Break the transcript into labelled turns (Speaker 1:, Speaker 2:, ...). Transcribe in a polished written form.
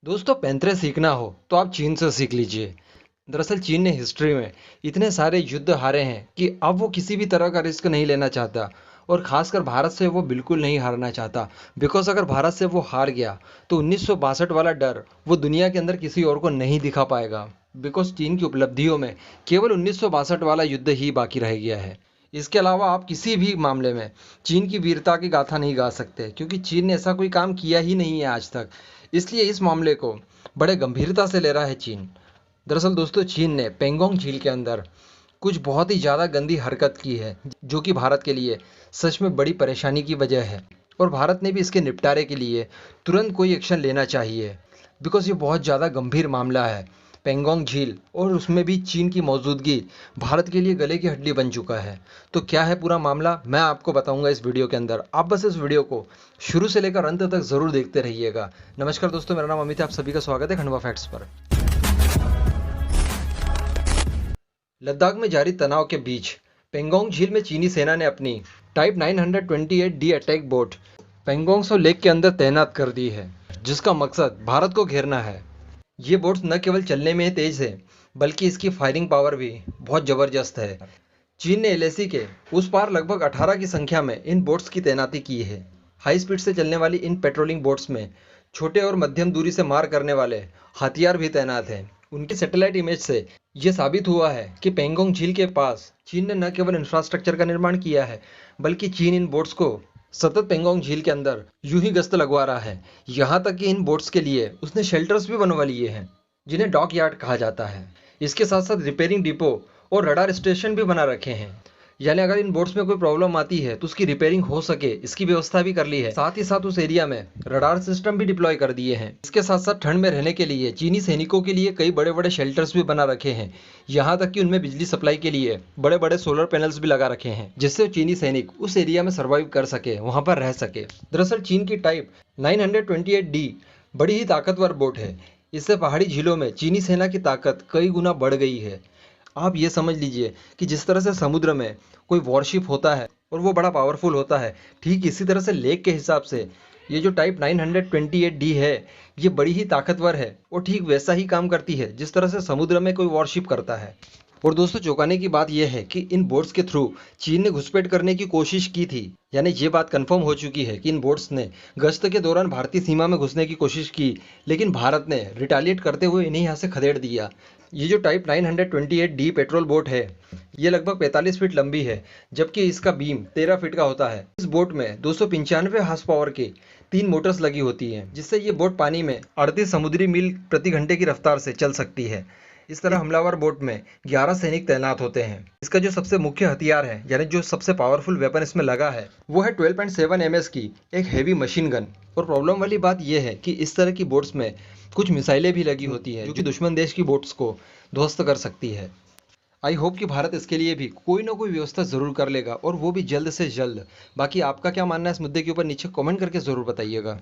Speaker 1: दोस्तों पैंतरे सीखना हो तो आप चीन से सीख लीजिए। दरअसल चीन ने हिस्ट्री में इतने सारे युद्ध हारे हैं कि अब वो किसी भी तरह का रिस्क नहीं लेना चाहता। और खासकर भारत से वो बिल्कुल नहीं हारना चाहता। बिकॉज अगर भारत से वो हार गया तो 1962 वाला डर वो दुनिया के अंदर किसी और को नहीं दिखा पाएगा। बिकॉज चीन की उपलब्धियों में केवल 1962 वाला युद्ध ही बाकी रह गया है। इसके अलावा आप किसी भी मामले में चीन की वीरता की गाथा नहीं गा सकते, क्योंकि चीन ने ऐसा कोई काम किया ही नहीं है आज तक। इसलिए इस मामले को बड़े गंभीरता से ले रहा है चीन। दरअसल दोस्तों चीन ने पेंगोंग झील के अंदर कुछ बहुत ही ज़्यादा गंदी हरकत की है, जो कि भारत के लिए सच में बड़ी परेशानी की वजह है। और भारत ने भी इसके निपटारे के लिए तुरंत कोई एक्शन लेना चाहिए। बिकॉज ये बहुत ज़्यादा गंभीर मामला है। पेंगोंग झील और उसमें भी चीन की मौजूदगी भारत के लिए गले की हड्डी बन चुका है। तो क्या है पूरा मामला, मैं आपको बताऊंगा इस वीडियो के अंदर। आप बस इस वीडियो को शुरू से लेकर अंत तक जरूर देखते रहिएगा। नमस्कार दोस्तों, मेरा नाम अमित है, आप सभी का स्वागत है खंडवा फैक्ट्स पर। लद्दाख में जारी तनाव के बीच पेंगोंग झील में चीनी सेना ने अपनी type 928D attack boat Pangong Tso lake के अंदर तैनात कर दी है, जिसका मकसद भारत को घेरना है। ये बोट्स न केवल चलने में तेज है, बल्कि इसकी फायरिंग पावर भी बहुत ज़बरदस्त है। चीन ने एलएसी के उस पार लगभग 18 की संख्या में इन बोट्स की तैनाती की है। हाई स्पीड से चलने वाली इन पेट्रोलिंग बोट्स में छोटे और मध्यम दूरी से मार करने वाले हथियार भी तैनात हैं। उनके सैटेलाइट इमेज से यह साबित हुआ है कि पेंगोंग झील के पास चीन ने न केवल इंफ्रास्ट्रक्चर का निर्माण किया है, बल्कि चीन इन बोट्स को सतत पेंगोंग झील के अंदर यूं ही गश्त लगवा रहा है। यहाँ तक कि इन बोट्स के लिए उसने शेल्टर्स भी बनवा लिए हैं, जिन्हें डॉक यार्ड कहा जाता है। इसके साथ साथ रिपेयरिंग डिपो और रडार स्टेशन भी बना रखे हैं। यानी अगर इन बोट्स में कोई प्रॉब्लम आती है तो उसकी रिपेयरिंग हो सके, इसकी व्यवस्था भी कर ली है। साथ ही साथ उस एरिया में रडार सिस्टम भी डिप्लॉय कर दिए हैं। इसके साथ साथ ठंड में रहने के लिए चीनी सैनिकों के लिए कई बड़े बड़े शेल्टर्स भी बना रखे हैं। यहाँ तक कि उनमें बिजली सप्लाई के लिए बड़े बड़े सोलर पैनल्स भी लगा रखे हैं, जिससे चीनी सैनिक उस एरिया में सर्वाइव कर सके, वहाँ पर रह सके। दरअसल चीन की टाइप 928D बड़ी ही ताकतवर बोट है। इससे पहाड़ी झीलों में चीनी सेना की ताकत कई गुना बढ़ गई है। आप ये समझ लीजिए कि जिस तरह से समुद्र में कोई वॉरशिप होता है और वो बड़ा पावरफुल होता है, ठीक इसी तरह से लेक के हिसाब से ये जो टाइप 928D है, ये बड़ी ही ताकतवर है और ठीक वैसा ही काम करती है जिस तरह से समुद्र में कोई वॉरशिप करता है। और दोस्तों चौंकाने की बात यह है कि इन बोट्स के थ्रू चीन ने घुसपैठ करने की कोशिश की थी। यानी ये बात कंफर्म हो चुकी है कि इन बोट्स ने गश्त के दौरान भारतीय सीमा में घुसने की कोशिश की, लेकिन भारत ने रिटालिएट करते हुए इन्हें यहाँ से खदेड़ दिया। ये जो टाइप 928D पेट्रोल बोट है, ये लगभग 45 फीट लंबी है, जबकि इसका बीम 13 फीट का होता है। इस बोट में 295 हार्स पावर की 3 मोटर्स लगी होती हैं, जिससे ये बोट पानी में 38 समुद्री मील प्रति घंटे की रफ्तार से चल सकती है। इस तरह हमलावर बोट में 11 सैनिक तैनात होते हैं। इसका जो सबसे मुख्य हथियार है, यानी जो सबसे पावरफुल वेपन इसमें लगा है, वो है 12.7 MS की एक हैवी मशीन गन। और प्रॉब्लम वाली बात यह है कि इस तरह की बोट्स में कुछ मिसाइलें भी लगी होती है, जो कि दुश्मन देश की बोट्स को ध्वस्त कर सकती है। आई होप कि भारत इसके लिए भी कोई ना कोई व्यवस्था जरूर कर लेगा, और वो भी जल्द से जल्द। बाकी आपका क्या मानना है इस मुद्दे के ऊपर नीचे कमेंट करके जरूर बताइएगा।